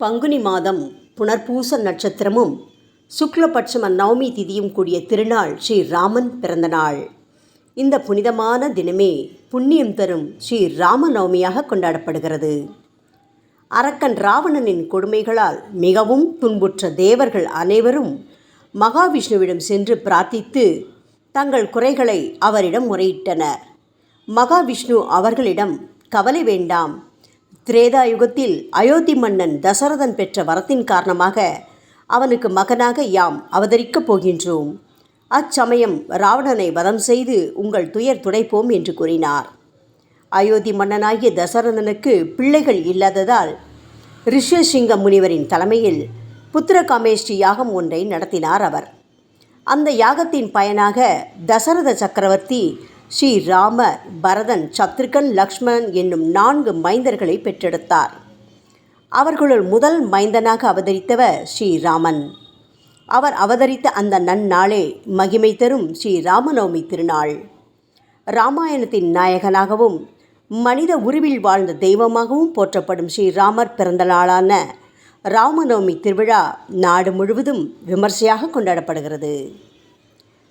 பங்குனி மாதம் புனர்பூச நட்சத்திரமும் சுக்லபட்சம நவமி திதியும் கூடிய திருநாள் ஸ்ரீ ராமன் பிறந்த நாள். இந்த புனிதமான தினமே புண்ணியம் தரும் ஸ்ரீ ராமநவமியாக கொண்டாடப்படுகிறது. அரக்கன் ராவணனின் கொடுமைகளால் மிகவும் துன்புற்ற தேவர்கள் அனைவரும் மகாவிஷ்ணுவிடம் சென்று பிரார்த்தித்து தங்கள் குறைகளை அவரிடம் முறையிட்டனர். மகாவிஷ்ணு அவர்களிடம், கவலை வேண்டாம், திரேதா யுகத்தில் அயோத்தி மன்னன் தசரதன் பெற்ற வரத்தின் காரணமாக அவனுக்கு மகனாக யாம் அவதரிக்கப் போகின்றோம். அச்சமயம் ராவணனை வதம் செய்து உங்கள் துயர் துடைப்போம் என்று கூறினார். அயோத்தி மன்னனாகிய தசரதனுக்கு பிள்ளைகள் இல்லாததால் ரிஷ்யசிங்க முனிவரின் தலைமையில் புத்திரகாமேஷ்டி யாகம் ஒன்றை நடத்தினார் அவர். அந்த யாகத்தின் பயனாக தசரத சக்கரவர்த்தி ஸ்ரீ ராமர், பரதன், சத்ருகன், லக்ஷ்மணன் என்னும் 4 மைந்தர்களை பெற்றெடுத்தார். அவர்களுள் முதல் மைந்தனாக அவதரித்தவர் ஸ்ரீராமன். அவர் அவதரித்த அந்த நன்னாளே மகிமை தரும் ஸ்ரீ ராமநவமி திருநாள். இராமாயணத்தின் நாயகனாகவும் மனித உருவில் வாழ்ந்த தெய்வமாகவும் போற்றப்படும் ஸ்ரீராமர் பிறந்த நாளான ராமநவமி திருவிழா நாடு முழுவதும் விமர்சையாக கொண்டாடப்படுகிறது.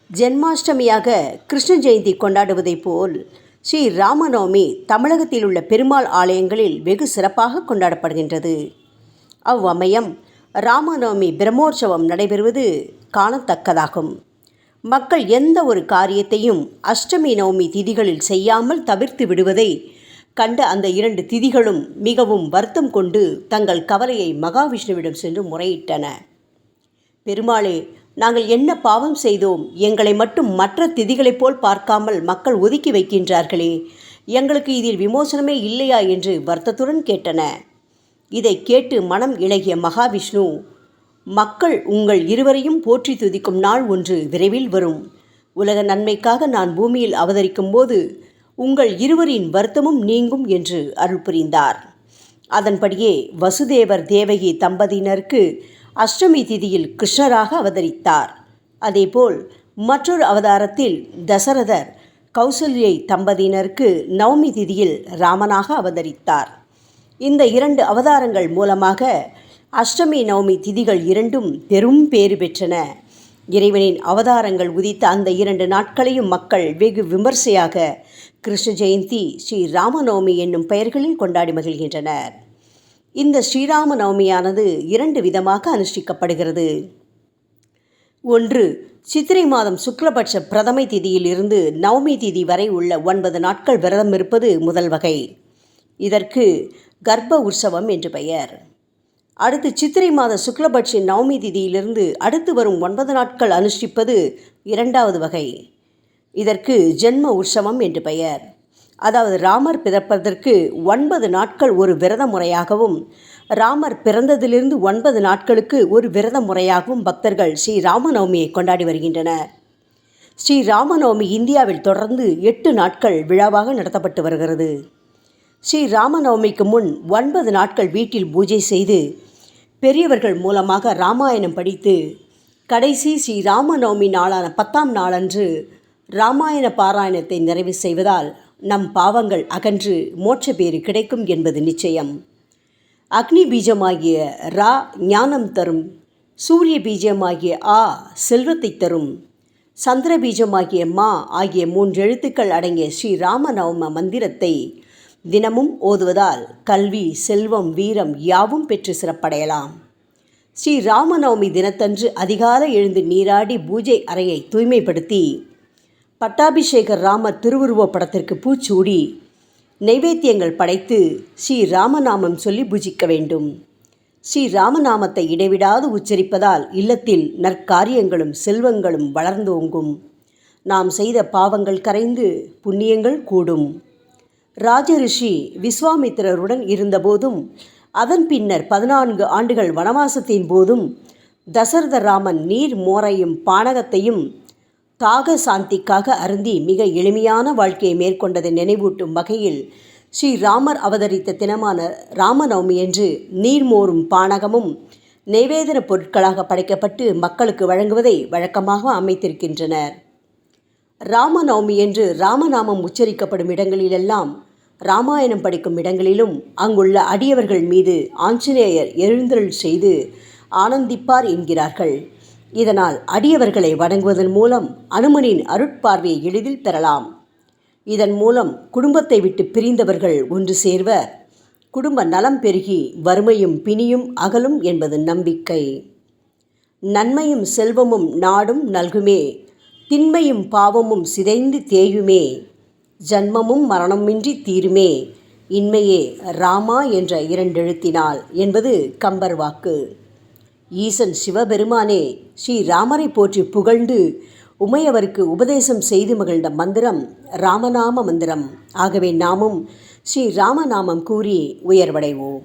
ஜென்மாஷ்டமியாக கிருஷ்ண ஜெயந்தி கொண்டாடுவதைப் போல் ஸ்ரீ ராமநவமி தமிழகத்தில் உள்ள பெருமாள் ஆலயங்களில் வெகு சிறப்பாக கொண்டாடப்படுகின்றது. அவ்வமயம் ராமநவமி பிரம்மோற்சவம் நடைபெறுவது காணத்தக்கதாகும். மக்கள் எந்த ஒரு காரியத்தையும் அஷ்டமி நவமி திதிகளில் செய்யாமல் தவிர்த்து விடுவதை கண்ட அந்த 2 திதிகளும் மிகவும் வருத்தம் கொண்டு தங்கள் கவலையை மகாவிஷ்ணுவிடம் சென்று முறையிட்டன. பெருமாளே, நாங்கள் என்ன பாவம் செய்தோம்? எங்களை மட்டும் மற்ற திதிகளைப் போல் பார்க்காமல் மக்கள் ஒதுக்கி வைக்கின்றார்களே, எங்களுக்கு இதில் விமோசனமே இல்லையா என்று வருத்தத்துடன் கேட்டன. இதை கேட்டு மனம் இளகிய மகாவிஷ்ணு, மக்கள் உங்கள் இருவரையும் போற்றி துதிக்கும் நாள் ஒன்று விரைவில் வரும். உலக நன்மைக்காக நான் பூமியில் அவதரிக்கும் போது உங்கள் இருவரின் வருத்தமும் நீங்கும் என்று அருள் புரிந்தார். அதன்படியே வசுதேவர் தேவகி தம்பதியினருக்கு அஷ்டமி திதியில் கிருஷ்ணராக அவதரித்தார். அதேபோல் மற்றொரு அவதாரத்தில் தசரதர் கௌசல்யை தம்பதியினருக்கு நவமி திதியில் ராமனாக அவதரித்தார். இந்த 2 அவதாரங்கள் மூலமாக அஷ்டமி நவமி திதிகள் இரண்டும் பெரும் பேறு பெற்றன. இறைவனின் அவதாரங்கள் உதித்த அந்த 2 நாட்களையும் மக்கள் வெகு விமர்சையாக கிருஷ்ண ஜெயந்தி, ஸ்ரீ ராமநவமி என்னும் பெயர்களில் கொண்டாடி மகிழ்கின்றனர். இந்த ஸ்ரீராம நவமியானது 2 விதமாக அனுஷ்டிக்கப்படுகிறது. ஒன்று, சித்திரை மாதம் சுக்லபட்ச பிரதமை திதியில் இருந்து நவமி திதி வரை உள்ள 9 நாட்கள் விரதம் இருப்பது முதல் வகை. இதற்கு கர்ப்ப உற்சவம் என்று பெயர். அடுத்து சித்திரை மாத சுக்லபட்ச நவமி திதியிலிருந்து அடுத்து வரும் 9 நாட்கள் அனுஷ்டிப்பது 2வது வகை. இதற்கு ஜென்ம உற்சவம் என்று பெயர். அதாவது ராமர் பிறப்பதற்கு 9 நாட்கள் ஒரு விரத முறையாகவும், ராமர் பிறந்ததிலிருந்து 9 நாட்களுக்கு ஒரு விரத முறையாகவும் பக்தர்கள் ஸ்ரீ ராமநவமியை கொண்டாடி வருகின்றனர். ஸ்ரீ ராமநவமி இந்தியாவில் தொடர்ந்து 8 நாட்கள் விழாவாக நடத்தப்பட்டு வருகிறது. ஸ்ரீ ராமநவமிக்கு முன் 9 நாட்கள் வீட்டில் பூஜை செய்து பெரியவர்கள் மூலமாக ராமாயணம் படித்து கடைசி ஸ்ரீ ராமநவமி நாளான 10ஆம் நாளன்று ராமாயண பாராயணத்தை நிறைவு செய்வதால் நம் பாவங்கள் அகன்று மோட்ச பேறு கிடைக்கும் என்பது நிச்சயம். அக்னி பீஜமாகிய ரா ஞானம் தரும், சூரிய பீஜமாகிய ஆ செல்வத்தை தரும், சந்திர பீஜமாகிய மா ஆகிய 3 எழுத்துக்கள் அடங்கிய ஸ்ரீ ராமநவம மந்திரத்தை தினமும் ஓதுவதால் கல்வி, செல்வம், வீரம் யாவும் பெற்று சிறப்படையலாம். ஸ்ரீ ராமநவமி தினத்தன்று அதிகாலை எழுந்து நீராடி பூஜை அறையை தூய்மைப்படுத்தி பட்டாபிஷேகர் ராமர் திருவுருவப் படத்திற்கு பூச்சூடி நைவேத்தியங்கள் படைத்து ஸ்ரீ ராமநாமம் சொல்லி பூஜிக்க வேண்டும். ஸ்ரீ ராமநாமத்தை இடைவிடாது உச்சரிப்பதால் இல்லத்தில் நற்காரியங்களும் செல்வங்களும் வளர்ந்தோங்கும். நாம் செய்த பாவங்கள் கரைந்து புண்ணியங்கள் கூடும். ராஜரிஷி விஸ்வாமித்திரருடன் இருந்தபோதும் அதன் பின்னர் 14 ஆண்டுகள் வனவாசத்தின் போதும் தசரத ராமன் நீர் மோரையும் பானகத்தையும் தாக சாந்திக்காக அருந்தி மிக எளிமையான வாழ்க்கையை மேற்கொண்டதை நினைவூட்டும் வகையில் ஸ்ரீ ராமர் அவதரித்த தினமான ராமநவமி என்று நீர்மோரும் பானகமும் நைவேதன பொருட்களாக படைக்கப்பட்டு மக்களுக்கு வழங்குவதை வழக்கமாக அமைத்திருக்கின்றனர். ராமநவமி என்று ராமநாமம் உச்சரிக்கப்படும் இடங்களிலெல்லாம் இராமாயணம் படிக்கும் இடங்களிலும் அங்குள்ள அடியவர்கள் மீது ஆஞ்சநேயர் எழுந்தருள் செய்து ஆனந்திப்பார் என்கிறார்கள். இதனால் அடியவர்களை வணங்குவதன் மூலம் அனுமனின் அருட்பார்வையை எளிதில் பெறலாம். இதன் மூலம் குடும்பத்தை விட்டு பிரிந்தவர்கள் ஒன்று சேர்வர், குடும்ப நலம் பெருகி வறுமையும் பிணியும் அகலும் என்பது நம்பிக்கை. நன்மையும் செல்வமும் நாடும் நல்குமே, திண்மையும் பாவமும் சிதைந்து தேயுமே, ஜன்மமும் மரணமின்றி தீருமே, இன்மையே ராமா என்ற 2 எழுத்தினால் என்பது கம்பர் வாக்கு. ஈசன் சிவபெருமானே ஸ்ரீராமரை போற்றி புகழ்ந்து உமையவருக்கு உபதேசம் செய்து மகிழ்ந்த மந்திரம் ராமநாம மந்திரம். ஆகவே நாமும் ஸ்ரீராமநாமம் கூறி உயர்வடைவோம்.